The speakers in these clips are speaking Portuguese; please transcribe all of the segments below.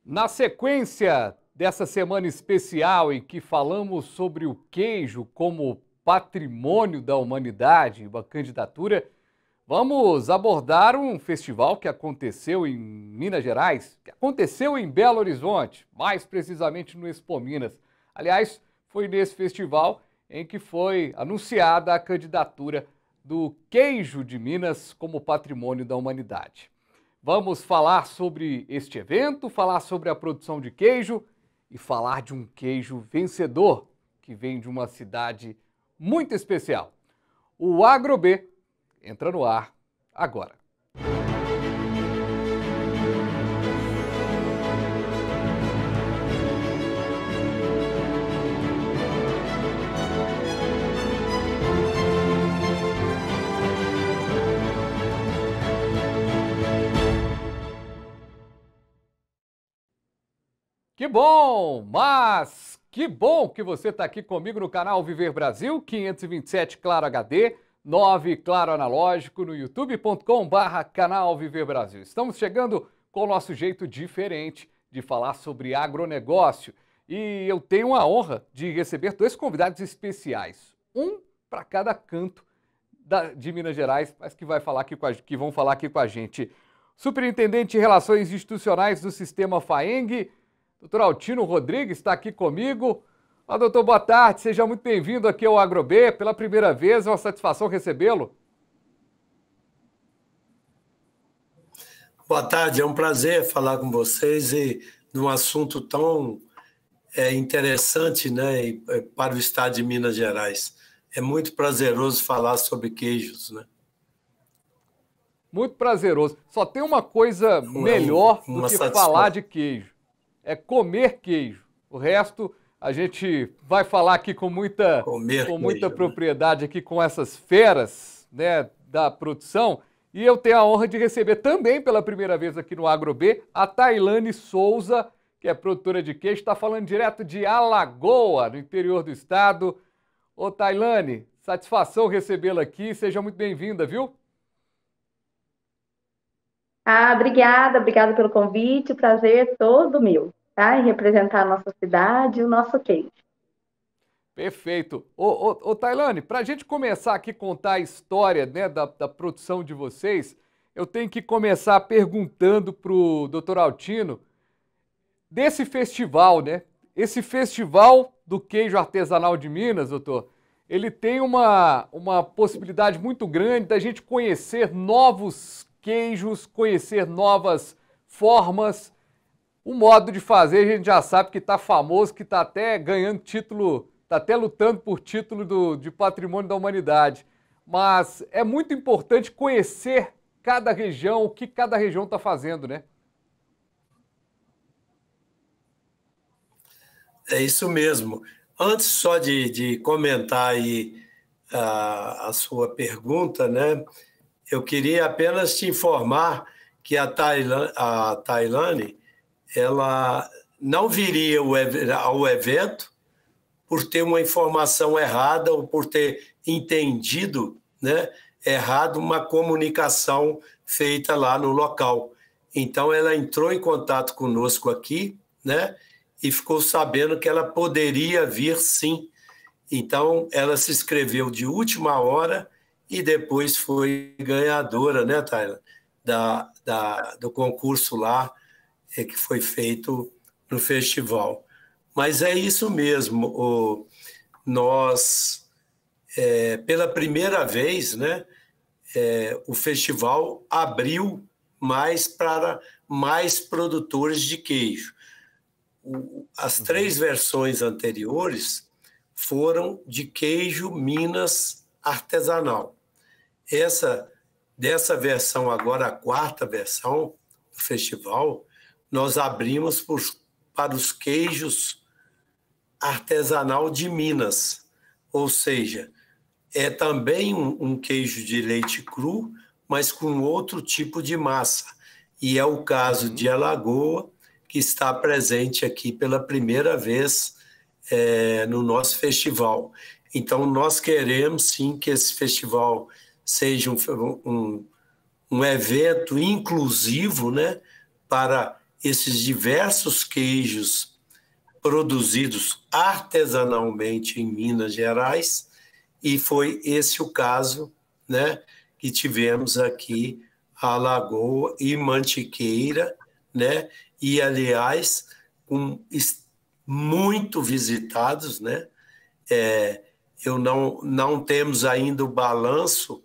Na sequência dessa semana especial em que falamos sobre o queijo como patrimônio da humanidade, uma candidatura, vamos abordar um festival que aconteceu em Minas Gerais, que aconteceu em Belo Horizonte, mais precisamente no Expo Minas. Aliás, foi nesse festival em que foi anunciada a candidatura do queijo de Minas como patrimônio da humanidade. Vamos falar sobre este evento, falar sobre a produção de queijo e falar de um queijo vencedor que vem de uma cidade muito especial. O AgroB entra no ar agora. Que bom, mas que bom que você está aqui comigo no canal Viver Brasil, 527 Claro HD, 9 Claro Analógico, no youtube.com/canal Viver Brasil. Estamos chegando com o nosso jeito diferente de falar sobre agronegócio e eu tenho a honra de receber dois convidados especiais, um para cada canto de Minas Gerais, mas que vão falar aqui com a gente. Superintendente de Relações Institucionais do Sistema FAENG, doutor Altino Rodrigues está aqui comigo. Olá, doutor, boa tarde, seja muito bem-vindo aqui ao AgroB. Pela primeira vez, é uma satisfação recebê-lo. Boa tarde, é um prazer falar com vocês e de um assunto tão interessante, né, para o estado de Minas Gerais. É muito prazeroso falar sobre queijos, né? Muito prazeroso. Só tem uma coisa melhor do que falar de queijo. É comer queijo. O resto a gente vai falar aqui com muita propriedade aqui com essas feras, né, da produção. E eu tenho a honra de receber também pela primeira vez aqui no AgroB a Tailane Souza, que é produtora de queijo, está falando direto de Alagoas, no interior do estado. Ô Tailane, satisfação recebê-la aqui, seja muito bem-vinda, viu? Obrigada pelo convite, o prazer é todo meu, tá? Em representar a nossa cidade e o nosso queijo. Perfeito. Ô Tailane, para a gente começar aqui a contar a história, né, da produção de vocês, eu tenho que começar perguntando para o doutor Altino desse festival, né? Esse festival do queijo artesanal de Minas, doutor, ele tem uma possibilidade muito grande da gente conhecer novos queijos, conhecer novas formas. O modo de fazer a gente já sabe que está famoso, que está até ganhando título, está até lutando por título de patrimônio da humanidade. Mas é muito importante conhecer cada região, o que cada região está fazendo, né? É isso mesmo. Antes só de comentar aí a sua pergunta, né? Eu queria apenas te informar que a Tailane ela não viria ao evento por ter uma informação errada ou por ter entendido, né, errado uma comunicação feita lá no local. Então, ela entrou em contato conosco aqui, né, e ficou sabendo que ela poderia vir sim. Então, ela se inscreveu de última hora e depois foi ganhadora, né, Taila, do concurso lá que foi feito no festival. Mas é isso mesmo, nós, pela primeira vez, né, o festival abriu mais para mais produtores de queijo. As três versões anteriores foram de queijo Minas artesanal. Dessa versão agora, a quarta versão do festival, nós abrimos para os queijos artesanal de Minas, ou seja, é também um queijo de leite cru, mas com outro tipo de massa. E é o caso de Alagoas, que está presente aqui pela primeira vez no nosso festival. Então, nós queremos, sim, que esse festival seja um evento inclusivo, né, para esses diversos queijos produzidos artesanalmente em Minas Gerais, e foi esse o caso, né, que tivemos aqui a Lagoa e Mantiqueira, né, e, aliás, muito visitados, né, eu não temos ainda o balanço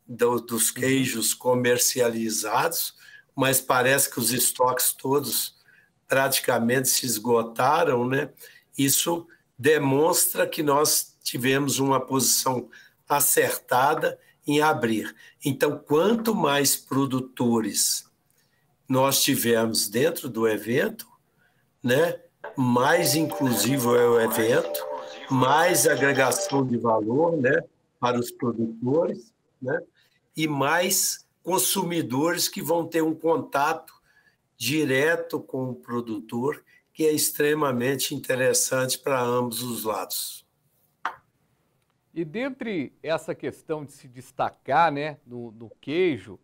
dos queijos comercializados, mas parece que os estoques todos praticamente se esgotaram, né? Isso demonstra que nós tivemos uma posição acertada em abrir. Então, quanto mais produtores nós tivermos dentro do evento, né, mais inclusivo é o evento, mais agregação de valor, né, para os produtores, né, e mais consumidores que vão ter um contato direto com o produtor, que é extremamente interessante para ambos os lados. E dentre essa questão de se destacar, né, no queijo,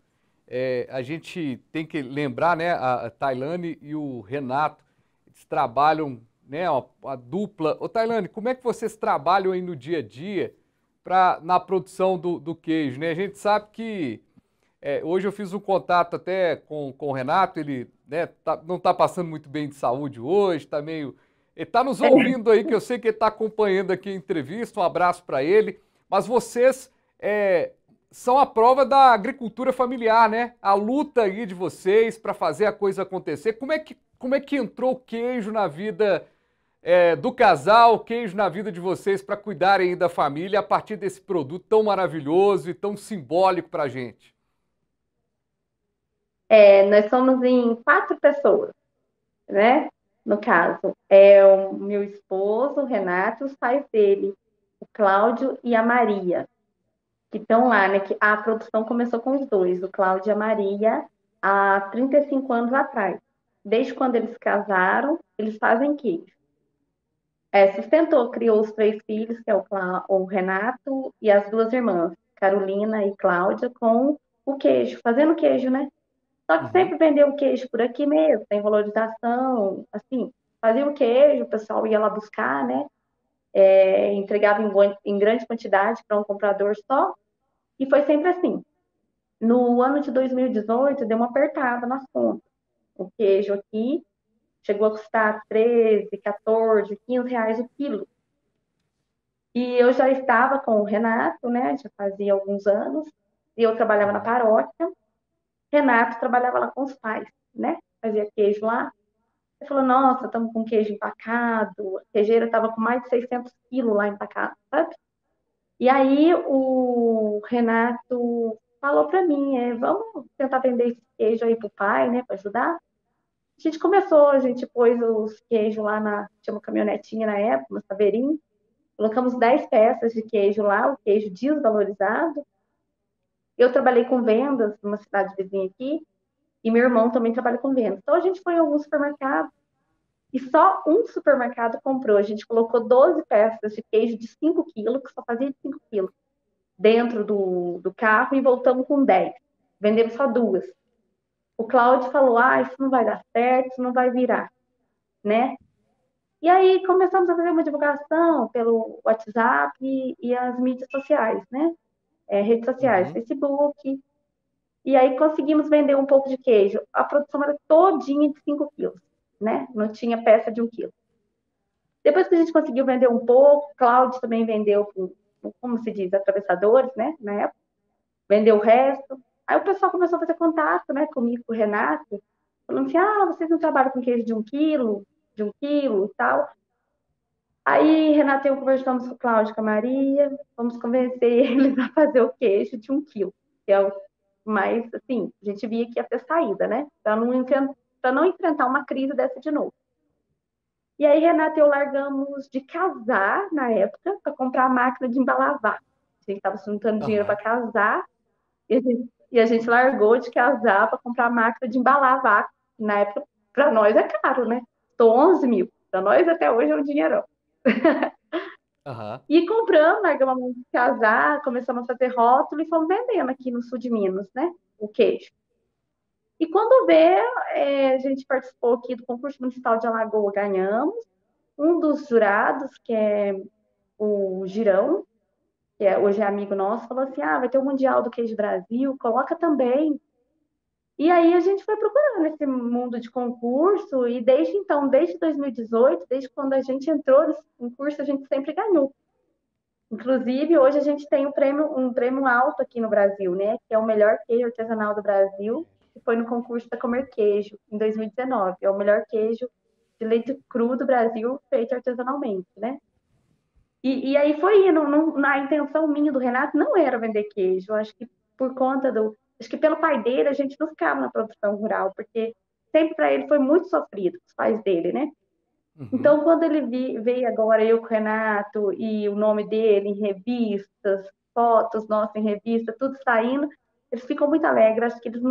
a gente tem que lembrar, né, a Tailane e o Renato, eles trabalham, né, a dupla. Ô, Tailane, como é que vocês trabalham aí no dia a dia na produção do queijo, né? A gente sabe que hoje eu fiz um contato até com o Renato, ele, né, não está passando muito bem de saúde hoje, está meio... Ele está nos ouvindo aí, que eu sei que ele está acompanhando aqui a entrevista, um abraço para ele. Mas vocês são a prova da agricultura familiar, né? A luta aí de vocês para fazer a coisa acontecer. Como é que entrou o queijo na vida do casal, o queijo na vida de vocês para cuidarem aí da família a partir desse produto tão maravilhoso e tão simbólico para a gente? Nós somos em 4 pessoas, né? No caso, é o meu esposo, o Renato, os pais dele, o Cláudio e a Maria, que estão lá, né? Que a produção começou com os dois, o Cláudio e a Maria, há 35 anos atrás. Desde quando eles casaram, eles fazem queijo. Sustentou, criou os 3 filhos, que é o Renato e as 2 irmãs, Carolina e Cláudia, com o queijo, fazendo queijo, né? Só que sempre vendeu o queijo por aqui mesmo, tem valorização, assim, fazia o queijo, o pessoal ia lá buscar, né? Entregava em grande quantidade para um comprador só, e foi sempre assim. No ano de 2018, deu uma apertada nas contas. O queijo aqui chegou a custar 13, 14, 15 reais o quilo. E eu já estava com o Renato, né? Já fazia alguns anos, e eu trabalhava na paróquia. Renato trabalhava lá com os pais, né? Fazia queijo lá. Ele falou, nossa, estamos com queijo empacado. A queijeira estava com mais de 600 quilos lá empacado, sabe? E aí o Renato falou para mim, vamos tentar vender esse queijo aí pro pai, né, para ajudar. A gente começou, a gente pôs os queijos lá tinha uma caminhonetinha na época, uma Saveirinho, colocamos 10 peças de queijo lá, o queijo desvalorizado. Eu trabalhei com vendas numa cidade vizinha aqui, e meu irmão também trabalha com vendas. Então a gente foi em alguns supermercados, e só um supermercado comprou. A gente colocou 12 peças de queijo de 5 quilos, que só fazia de 5 quilos, dentro do carro, e voltamos com 10. Vendemos só 2. O Cláudio falou, isso não vai dar certo, isso não vai virar, né? E aí começamos a fazer uma divulgação pelo WhatsApp e as mídias sociais, né? Redes sociais, Facebook. E aí conseguimos vender um pouco de queijo. A produção era todinha de 5 quilos, né? Não tinha peça de 1 quilo. Depois que a gente conseguiu vender um pouco, Cláudio também vendeu, como se diz, atravessadores, né? Na época. Vendeu o resto. Aí o pessoal começou a fazer contato, né? Comigo, com o Renato. Falando assim, vocês não trabalham com queijo de 1 quilo? De 1 quilo e tal. Aí, Renato e eu conversamos com o Cláudio e com a Maria. Vamos convencer eles a fazer o queijo de 1 quilo. Que é o mais, assim, a gente via que ia ter saída, né? Para não enfrentar uma crise dessa de novo. E aí, Renato e eu largamos de casar, na época, para comprar a máquina de embalar vaca. A gente estava juntando dinheiro para casar, e a gente largou de casar para comprar a máquina de embalar vaca. Na época, para nós é caro, né? Estou 11 mil. Para nós, até hoje, é um dinheirão. E compramos, largamos a mão de casar, começamos a fazer rótulo e fomos vendendo aqui no sul de Minas, né? O queijo. E quando vê, a gente participou aqui do concurso municipal de Alagoas, ganhamos. Um dos jurados, que é o Girão, que hoje é amigo nosso, falou assim: vai ter o Mundial do Queijo Brasil, coloca também. E aí a gente foi procurando esse mundo de concurso, e desde então, desde 2018, desde quando a gente entrou nesse concurso, a gente sempre ganhou. Inclusive, hoje a gente tem um prêmio alto aqui no Brasil, né? Que é o melhor queijo artesanal do Brasil, que foi no concurso da Comer Queijo, em 2019. É o melhor queijo de leite cru do Brasil, feito artesanalmente, né? E aí foi indo. Na intenção minha do Renato não era vender queijo. Acho que por conta do... Acho que pelo pai dele, a gente não ficava na produção rural, porque sempre para ele foi muito sofrido, os pais dele, né? Então, quando ele veio agora, eu com o Renato, e o nome dele em revistas, fotos nossas em revista, tudo saindo, eles ficam muito alegres. Acho que eles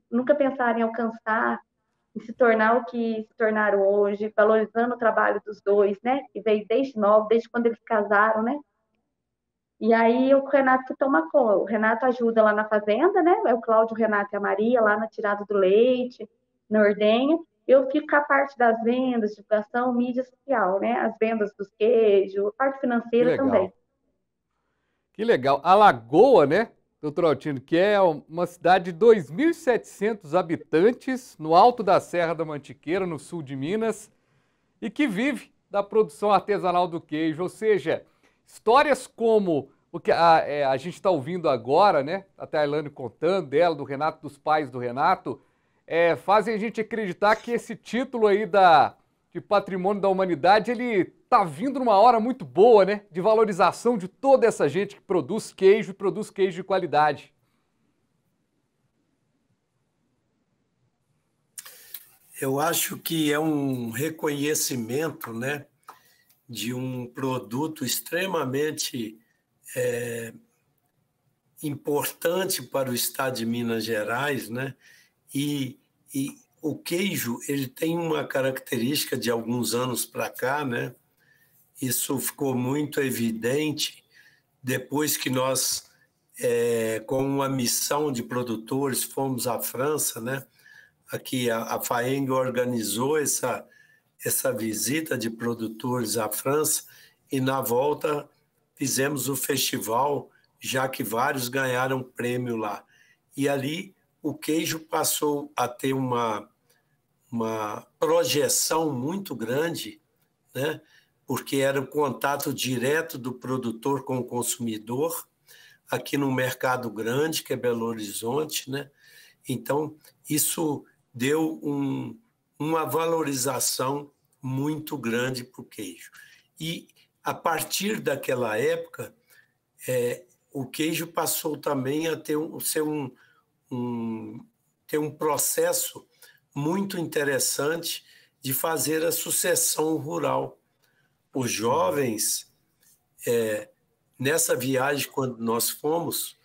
nunca pensaram em alcançar, em se tornar o que se tornaram hoje, valorizando o trabalho dos dois, né? Que veio desde novo, desde quando eles casaram, né? E aí o Renato toma conta. O Renato ajuda lá na fazenda, né? É o Cláudio, o Renato e a Maria, lá na tirada do leite, na ordenha. Eu fico com a parte das vendas, divulgação, mídia social, né? As vendas dos queijos, a parte Que financeira também. legal. Que legal. Alagoa, né, doutor Altino, que é uma cidade de 2.700 habitantes, no alto da Serra da Mantiqueira, no sul de Minas, e que vive da produção artesanal do queijo. Ou seja, histórias como o que a gente está ouvindo agora, né, a Tailane contando dela, do Renato, dos pais do Renato, fazem a gente acreditar que esse título aí de Patrimônio da Humanidade, ele tá vindo numa hora muito boa, né? De valorização de toda essa gente que produz queijo e produz queijo de qualidade. Eu acho que é um reconhecimento, né, de um produto extremamente importante para o estado de Minas Gerais, né? E o queijo, ele tem uma característica de alguns anos para cá, né? Isso ficou muito evidente depois que nós, com uma missão de produtores, fomos à França, né? Aqui a FAENG organizou essa visita de produtores à França, e na volta fizemos o festival, já que vários ganharam prêmio lá. E ali o queijo passou a ter uma projeção muito grande, né? Porque era o contato direto do produtor com o consumidor, aqui no mercado grande, que é Belo Horizonte, né? Então, isso deu uma valorização muito grande para o queijo. E, a partir daquela época, o queijo passou também a ter um processo muito interessante de fazer a sucessão rural. Os jovens, nessa viagem, quando nós fomos,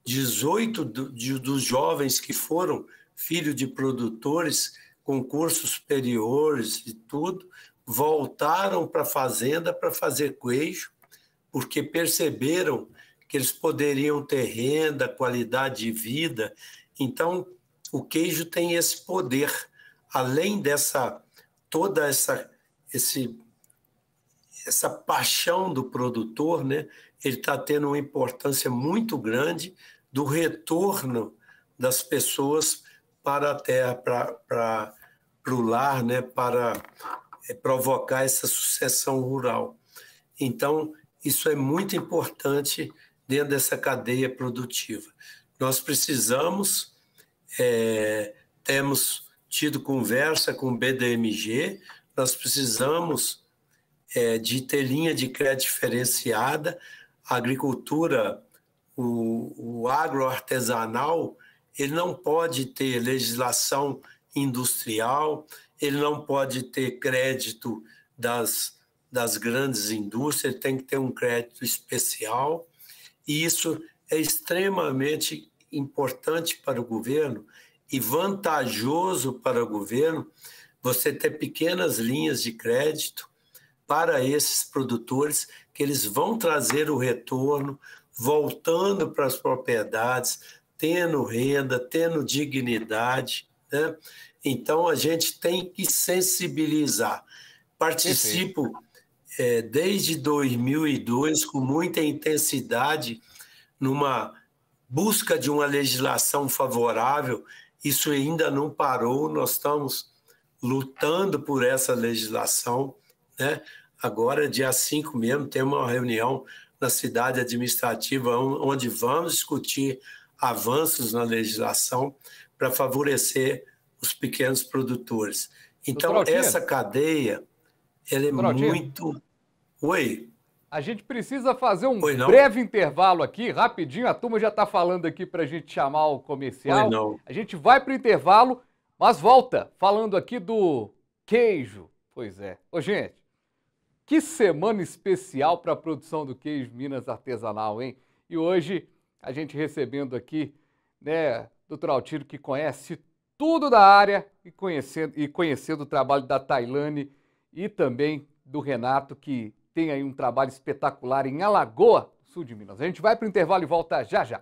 18 dos jovens que foram filhos de produtores com cursos superiores e tudo, voltaram para a fazenda para fazer queijo, porque perceberam que eles poderiam ter renda, qualidade de vida. Então, o queijo tem esse poder, além toda essa paixão do produtor, né? Ele está tendo uma importância muito grande do retorno das pessoas para a terra, para o lar, né? Para provocar essa sucessão rural. Então, isso é muito importante dentro dessa cadeia produtiva. Nós precisamos, temos tido conversa com o BDMG, nós precisamos de ter linha de crédito diferenciada. A agricultura, o agroartesanal, ele não pode ter legislação industrial, ele não pode ter crédito das grandes indústrias, ele tem que ter um crédito especial, e isso é extremamente importante para o governo e vantajoso para o governo você ter pequenas linhas de crédito para esses produtores, que eles vão trazer o retorno, voltando para as propriedades, tendo renda, tendo dignidade, né? Então, a gente tem que sensibilizar. Participo desde 2002 com muita intensidade numa busca de uma legislação favorável. Isso ainda não parou, nós estamos lutando por essa legislação, né? Agora, dia 5 mesmo, tem uma reunião na cidade administrativa onde vamos discutir avanços na legislação para favorecer os pequenos produtores. Então, essa cadeia, ela é muito... Oi? A gente precisa fazer um breve intervalo aqui, rapidinho. A turma já está falando aqui para a gente chamar o comercial. A gente vai para o intervalo, mas volta falando aqui do queijo. Pois é. Ô, gente, que semana especial para a produção do queijo Minas artesanal, hein? E hoje a gente recebendo aqui, né, doutor Altírio, que conhece tudo da área e conhecendo o trabalho da Tailane e também do Renato, que tem aí um trabalho espetacular em Alagoas, sul de Minas. A gente vai para o intervalo e volta já já.